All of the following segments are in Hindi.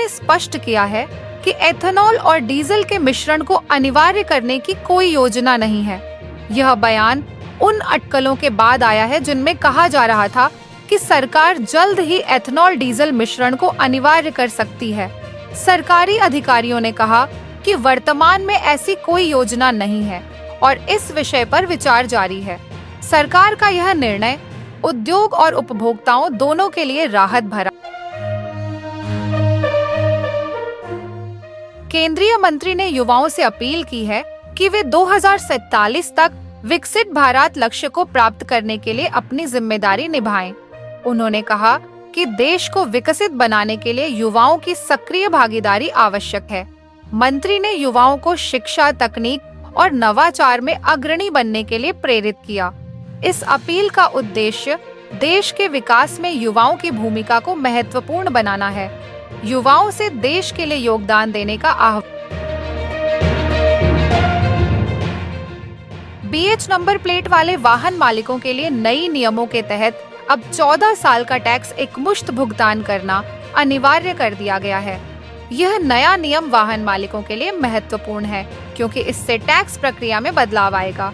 ने स्पष्ट किया है कि एथेनॉल और डीजल के मिश्रण को अनिवार्य करने की कोई योजना नहीं है। यह बयान उन अटकलों के बाद आया है जिनमें कहा जा रहा था कि सरकार जल्द ही एथेनॉल डीजल मिश्रण को अनिवार्य कर सकती है। सरकारी अधिकारियों ने कहा कि वर्तमान में ऐसी कोई योजना नहीं है और इस विषय पर विचार जारी है। सरकार का यह निर्णय उद्योग और उपभोक्ताओं दोनों के लिए राहत भरा। केंद्रीय मंत्री ने युवाओं से अपील की है कि वे 2047 तक विकसित भारत लक्ष्य को प्राप्त करने के लिए अपनी जिम्मेदारी निभाएं। उन्होंने कहा कि देश को विकसित बनाने के लिए युवाओं की सक्रिय भागीदारी आवश्यक है। मंत्री ने युवाओं को शिक्षा, तकनीक और नवाचार में अग्रणी बनने के लिए प्रेरित किया। इस अपील का उद्देश्य देश के विकास में युवाओं की भूमिका को महत्वपूर्ण बनाना है। युवाओं से देश के लिए योगदान देने का आह्वान। BH नंबर प्लेट वाले वाहन मालिकों के लिए नई नियमों के तहत अब 14 साल का टैक्स एकमुश्त भुगतान करना अनिवार्य कर दिया गया है। यह नया नियम वाहन मालिकों के लिए महत्वपूर्ण है क्योंकि इससे टैक्स प्रक्रिया में बदलाव आएगा।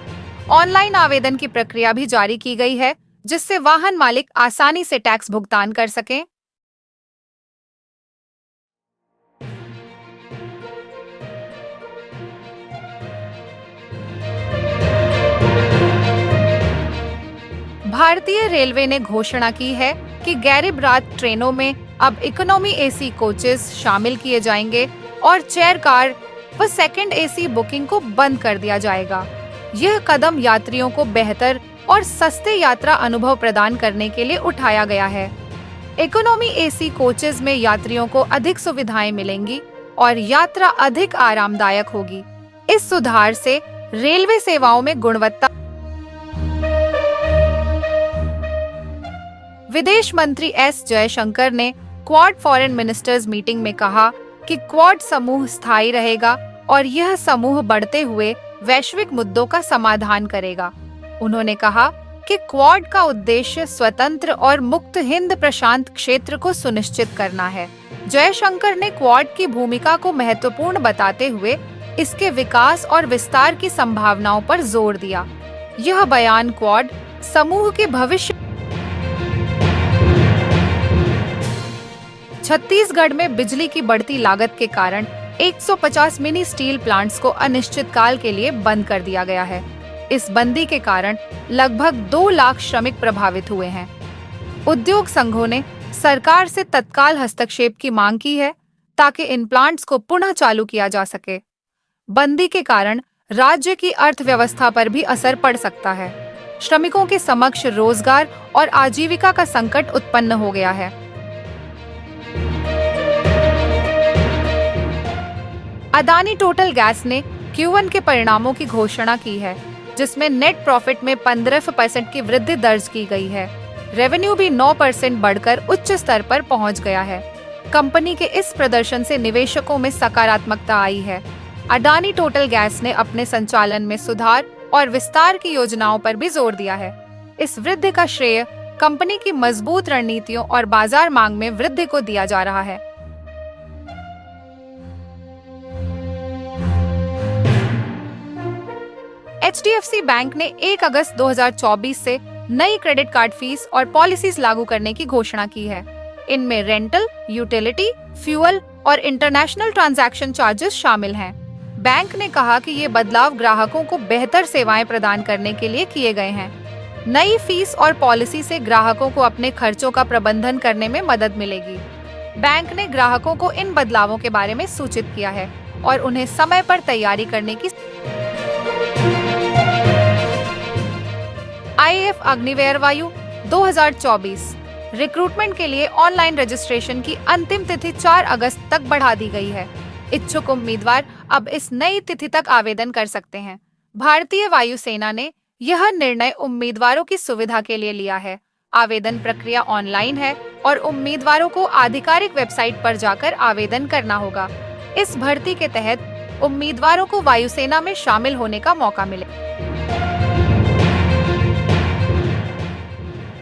ऑनलाइन आवेदन की प्रक्रिया भी जारी की गई है जिससे वाहन मालिक आसानी से टैक्स भुगतान कर सकें। भारतीय रेलवे ने घोषणा की है कि गरीब रात ट्रेनों में अब इकोनॉमी AC कोचेस शामिल किए जाएंगे और चेयर कार व सेकंड AC बुकिंग को बंद कर दिया जाएगा। यह कदम यात्रियों को बेहतर और सस्ते यात्रा अनुभव प्रदान करने के लिए उठाया गया है। इकोनॉमी AC कोचेस में यात्रियों को अधिक सुविधाएं मिलेंगी और यात्रा अधिक आरामदायक होगी। इस सुधार से रेलवे सेवाओं में गुणवत्ता। विदेश मंत्री S जयशंकर ने क्वाड फॉरेन मिनिस्टर्स मीटिंग में कहा कि क्वाड समूह स्थायी रहेगा और यह समूह बढ़ते हुए वैश्विक मुद्दों का समाधान करेगा। उन्होंने कहा कि क्वाड का उद्देश्य स्वतंत्र और मुक्त हिंद प्रशांत क्षेत्र को सुनिश्चित करना है। जयशंकर ने क्वाड की भूमिका को महत्वपूर्ण बताते हुए इसके विकास और विस्तार की संभावनाओं पर जोर दिया। यह बयान क्वाड समूह के भविष्य। छत्तीसगढ़ में बिजली की बढ़ती लागत के कारण 150 मिनी स्टील प्लांट्स को अनिश्चित काल के लिए बंद कर दिया गया है। इस बंदी के कारण लगभग 2 लाख श्रमिक प्रभावित हुए हैं। उद्योग संघों ने सरकार से तत्काल हस्तक्षेप की मांग की है ताकि इन प्लांट्स को पुनः चालू किया जा सके। बंदी के कारण राज्य की अर्थव्यवस्था पर भी असर पड़ सकता है। श्रमिकों के समक्ष रोजगार और आजीविका का संकट उत्पन्न हो गया है। अदानी टोटल गैस ने Q1 के परिणामों की घोषणा की है जिसमें नेट प्रॉफिट में 15% की वृद्धि दर्ज की गई है। रेवेन्यू भी 9% बढ़कर उच्च स्तर पर पहुंच गया है। कंपनी के इस प्रदर्शन से निवेशकों में सकारात्मकता आई है। अदानी टोटल गैस ने अपने संचालन में सुधार और विस्तार की योजनाओं पर भी जोर दिया है। इस वृद्धि का श्रेय कंपनी की मजबूत रणनीतियों और बाजार मांग में वृद्धि को दिया जा रहा है। HDFC बैंक ने 1 अगस्त 2024 से नई क्रेडिट कार्ड फीस और पॉलिसीज लागू करने की घोषणा की है। इनमें रेंटल, यूटिलिटी, फ्यूल और इंटरनेशनल ट्रांजैक्शन चार्जेस शामिल हैं। बैंक ने कहा कि ये बदलाव ग्राहकों को बेहतर सेवाएं प्रदान करने के लिए किए गए हैं। नई फीस और पॉलिसी से ग्राहकों को अपने खर्चों का प्रबंधन करने में मदद मिलेगी। बैंक ने ग्राहकों को इन बदलावों के बारे में सूचित किया है और उन्हें समय पर तैयारी करने की। IAF अग्निवीर वायु 2024 रिक्रूटमेंट के लिए ऑनलाइन रजिस्ट्रेशन की अंतिम तिथि 4 अगस्त तक बढ़ा दी गई है। इच्छुक उम्मीदवार अब इस नई तिथि तक आवेदन कर सकते हैं। भारतीय वायुसेना ने यह निर्णय उम्मीदवारों की सुविधा के लिए लिया है। आवेदन प्रक्रिया ऑनलाइन है और उम्मीदवारों को आधिकारिक वेबसाइट पर जाकर आवेदन करना होगा। इस भर्ती के तहत उम्मीदवारों को वायुसेना में शामिल होने का मौका मिले।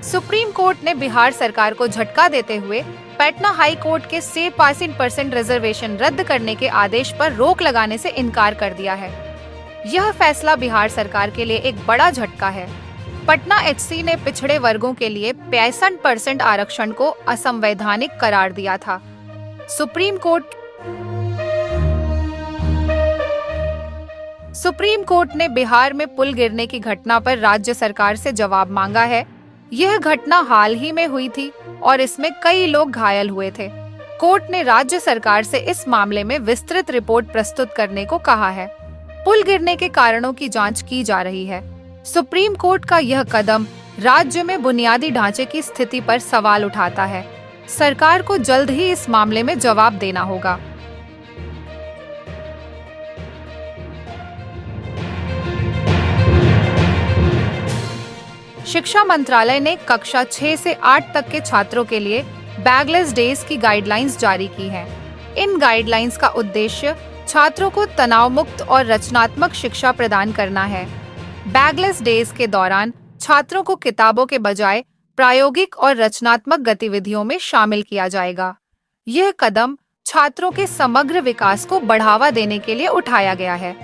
सुप्रीम कोर्ट ने बिहार सरकार को झटका देते हुए पटना हाई कोर्ट के स्टेट पासिंग परसेंट रिजर्वेशन रद्द करने के आदेश पर रोक लगाने से इनकार कर दिया है। यह फैसला बिहार सरकार के लिए एक बड़ा झटका है। पटना एचसी ने पिछड़े वर्गों के लिए 65% आरक्षण को असंवैधानिक करार दिया था। सुप्रीम कोर्ट ने बिहार में पुल गिरने की घटना पर राज्य सरकार से जवाब मांगा है। यह घटना हाल ही में हुई थी और इसमें कई लोग घायल हुए थे। कोर्ट ने राज्य सरकार से इस मामले में विस्तृत रिपोर्ट प्रस्तुत करने को कहा है। पुल गिरने के कारणों की जांच की जा रही है। सुप्रीम कोर्ट का यह कदम राज्य में बुनियादी ढांचे की स्थिति पर सवाल उठाता है। सरकार को जल्द ही इस मामले में जवाब देना होगा। शिक्षा मंत्रालय ने कक्षा 6 से 8 तक के छात्रों के लिए बैगलेस डेज की गाइडलाइंस जारी की हैं। इन गाइडलाइंस का उद्देश्य छात्रों को तनाव मुक्त और रचनात्मक शिक्षा प्रदान करना है। बैगलेस डेज के दौरान छात्रों को किताबों के बजाय प्रायोगिक और रचनात्मक गतिविधियों में शामिल किया जाएगा। यह कदम छात्रों के समग्र विकास को बढ़ावा देने के लिए उठाया गया है।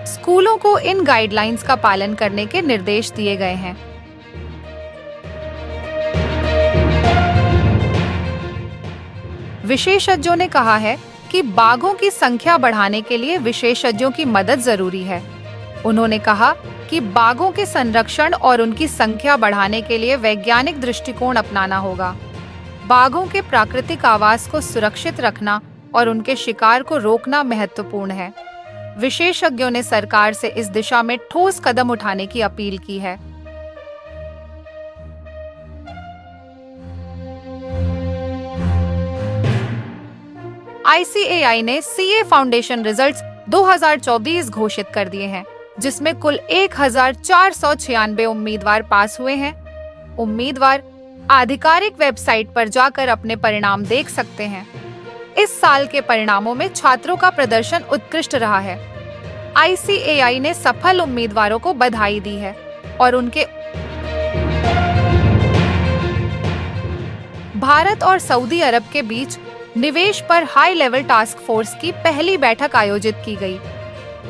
स्कूलों को इन गाइडलाइंस का पालन करने के निर्देश दिए गए हैं। विशेषज्ञों ने कहा है कि बाघों की संख्या बढ़ाने के लिए विशेषज्ञों की मदद जरूरी है। उन्होंने कहा कि बाघों के संरक्षण और उनकी संख्या बढ़ाने के लिए वैज्ञानिक दृष्टिकोण अपनाना होगा। बाघों के प्राकृतिक आवास को सुरक्षित रखना और उनके शिकार को रोकना महत्वपूर्ण है। विशेषज्ञों ने सरकार से इस दिशा में ठोस कदम उठाने की अपील की है। ICAI ने CA फाउंडेशन रिजल्ट्स 2024 घोषित कर दिए हैं, जिसमें कुल 1496 उम्मीदवार पास हुए हैं। उम्मीदवार आधिकारिक वेबसाइट पर जाकर अपने परिणाम देख सकते हैं। इस साल के परिणामों में छात्रों का प्रदर्शन उत्कृष्ट रहा है। ICAI ने सफल उम्मीदवारों को बधाई दी है और उनके भारत और सऊदी अरब के बीच निवेश पर हाई लेवल टास्क फोर्स की पहली बैठक आयोजित की गई।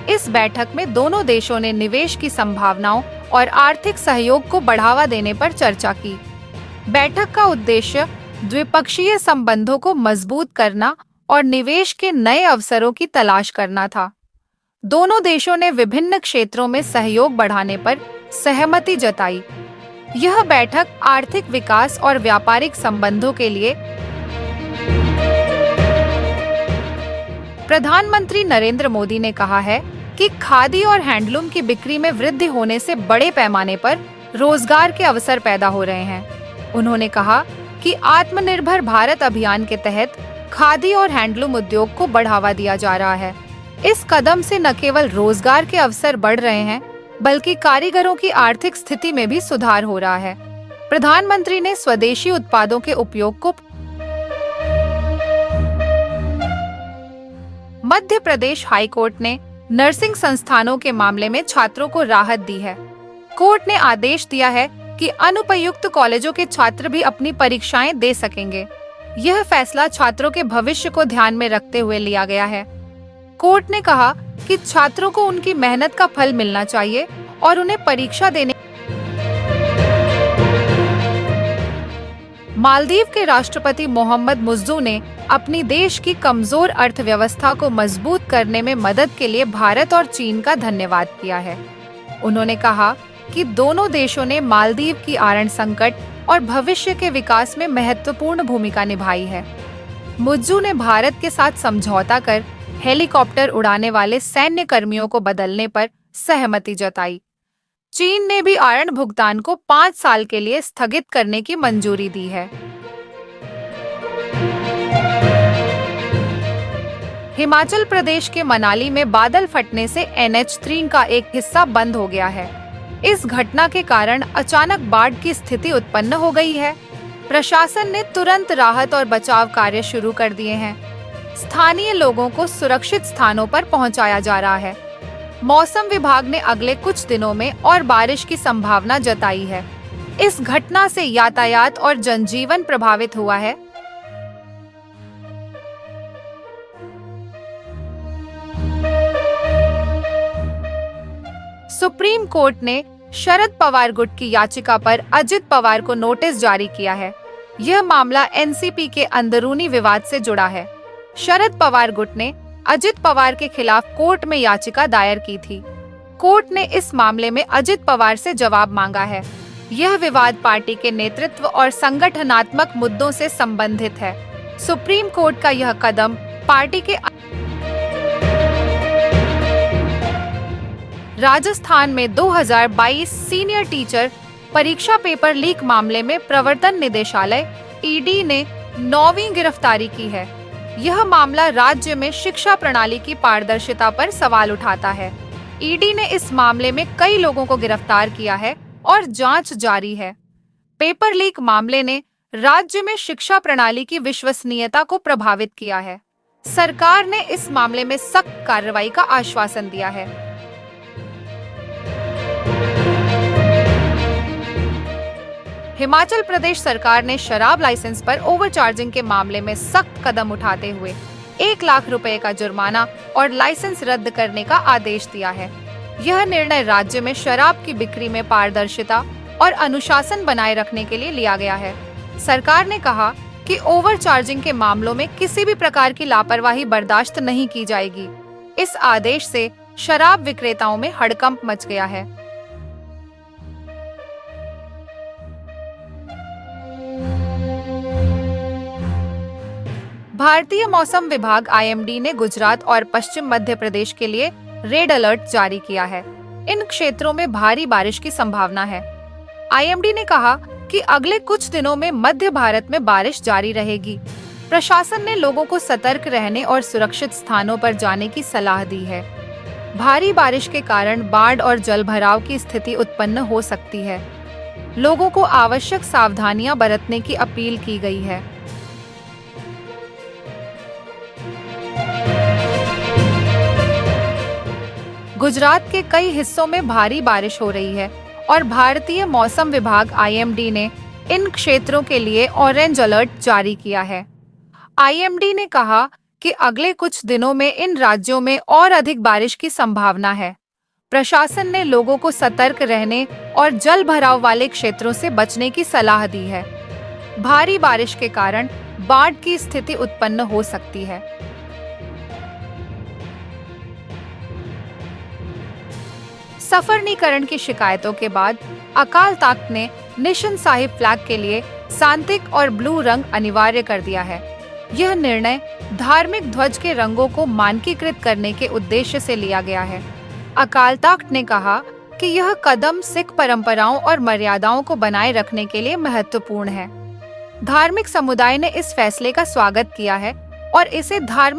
इस बैठक में दोनों देशों ने निवेश की संभावनाओं और आर्थिक सहयोग को बढ़ावा देने पर चर्चा की। बैठक का उद्देश्य द्विपक्षीय संबंधों को मजबूत करना और निवेश के नए अवसरों की तलाश करना था। दोनों देशों ने विभिन्न क्षेत्रों में सहयोग बढ़ाने पर सहमति जताई। यह बैठक आर्थिक विकास और व्यापारिक संबंधों के लिए प्रधानमंत्री नरेंद्र मोदी ने कहा है कि खादी और हैंडलूम की बिक्री में वृद्धि होने से बड़े पैमाने पर रोजगार के अवसर पैदा हो रहे हैं। उन्होंने कहा कि आत्मनिर्भर भारत अभियान के तहत खादी और हैंडलूम उद्योग को बढ़ावा दिया जा रहा है। इस कदम से न केवल रोजगार के अवसर बढ़ रहे हैं, बल्कि कारीगरों की आर्थिक स्थिति में भी सुधार हो रहा है। प्रधानमंत्री ने स्वदेशी उत्पादों के उपयोग को मध्य प्रदेश हाई कोर्ट ने नर्सिंग संस्थानों के मामले में छात्रों को राहत दी है। कोर्ट ने आदेश दिया है कि अनुपयुक्त कॉलेजों के छात्र भी अपनी परीक्षाएं दे सकेंगे। यह फैसला छात्रों के भविष्य को ध्यान में रखते हुए लिया गया है। कोर्ट ने कहा कि छात्रों को उनकी मेहनत का फल मिलना चाहिए और उन्हें परीक्षा देने। मालदीव के राष्ट्रपति मोहम्मद मुज्जू ने अपनी देश की कमजोर अर्थव्यवस्था को मजबूत करने में मदद के लिए भारत और चीन का धन्यवाद किया है। उन्होंने कहा कि दोनों देशों ने मालदीव की आरण संकट और भविष्य के विकास में महत्वपूर्ण भूमिका निभाई है। मुज्जू ने भारत के साथ समझौता कर हेलीकॉप्टर उड़ाने वाले सैन्य कर्मियों को बदलने पर सहमति जताई। चीन ने भी आरण भुगतान को 5 साल के लिए स्थगित करने की मंजूरी दी है। हिमाचल प्रदेश के मनाली में बादल फटने से NH3 का एक हिस्सा बंद हो गया है। इस घटना के कारण अचानक बाढ़ की स्थिति उत्पन्न हो गई है। प्रशासन ने तुरंत राहत और बचाव कार्य शुरू कर दिए हैं। स्थानीय लोगों को सुरक्षित स्थानों पर पहुंचाया जा रहा है। मौसम विभाग ने अगले कुछ दिनों में और बारिश की संभावना जताई है। इस घटना से यातायात और जनजीवन प्रभावित हुआ है। सुप्रीम कोर्ट ने शरद पवार गुट की याचिका पर अजित पवार को नोटिस जारी किया है। यह मामला एनसीपी के अंदरूनी विवाद से जुड़ा है। शरद पवार गुट ने अजित पवार के खिलाफ कोर्ट में याचिका दायर की थी। कोर्ट ने इस मामले में अजित पवार से जवाब मांगा है। यह विवाद पार्टी के नेतृत्व और संगठनात्मक मुद्दों से संबंधित है। सुप्रीम कोर्ट का यह कदम पार्टी के राजस्थान में 2022 सीनियर टीचर परीक्षा पेपर लीक मामले में प्रवर्तन निदेशालय ईडी ने 9वीं गिरफ्तारी की है। यह मामला राज्य में शिक्षा प्रणाली की पारदर्शिता पर सवाल उठाता है। ईडी ने इस मामले में कई लोगों को गिरफ्तार किया है और जांच जारी है। पेपर लीक मामले ने राज्य में शिक्षा प्रणाली की विश्वसनीयता को प्रभावित किया है। सरकार ने इस मामले में सख्त कार्रवाई का आश्वासन दिया है। हिमाचल प्रदेश सरकार ने शराब लाइसेंस पर ओवरचार्जिंग के मामले में सख्त कदम उठाते हुए 1 लाख रुपए का जुर्माना और लाइसेंस रद्द करने का आदेश दिया है। यह निर्णय राज्य में शराब की बिक्री में पारदर्शिता और अनुशासन बनाए रखने के लिए लिया गया है। सरकार ने कहा कि ओवरचार्जिंग के मामलों में किसी भी प्रकार की लापरवाही बर्दाश्त नहीं की जाएगी। इस आदेश से शराब विक्रेताओं में हड़कंप मच गया है। भारतीय मौसम विभाग आईएमडी ने गुजरात और पश्चिम मध्य प्रदेश के लिए रेड अलर्ट जारी किया है। इन क्षेत्रों में भारी बारिश की संभावना है। आईएमडी ने कहा कि अगले कुछ दिनों में मध्य भारत में बारिश जारी रहेगी। प्रशासन ने लोगों को सतर्क रहने और सुरक्षित स्थानों पर जाने की सलाह दी है। भारी बारिश के कारण बाढ़ और जलभराव की स्थिति उत्पन्न हो सकती है। लोगों को आवश्यक सावधानियां बरतने की अपील की गई है। गुजरात के कई हिस्सों में भारी बारिश हो रही है और भारतीय मौसम विभाग आईएमडी ने इन क्षेत्रों के लिए ऑरेंज अलर्ट जारी किया है। आईएमडी ने कहा कि अगले कुछ दिनों में इन राज्यों में और अधिक बारिश की संभावना है। प्रशासन ने लोगों को सतर्क रहने और जल भराव वाले क्षेत्रों से बचने की सलाह दी है। भारी बारिश के कारण बाढ़ की स्थिति उत्पन्न हो सकती है। सफरनीकरण की शिकायतों के बाद अकाल तख्त ने निशान साहिब फ्लैग के लिए सांतिक और ब्लू रंग अनिवार्य कर दिया है। यह निर्णय धार्मिक ध्वज के रंगों को मानकीकृत करने के उद्देश्य से लिया गया है। अकाल तख्त ने कहा कि यह कदम सिख परंपराओं और मर्यादाओं को बनाए रखने के लिए महत्वपूर्ण है। धार्मिक समुदाय ने इस फैसले का स्वागत किया है और इसे धार्मिक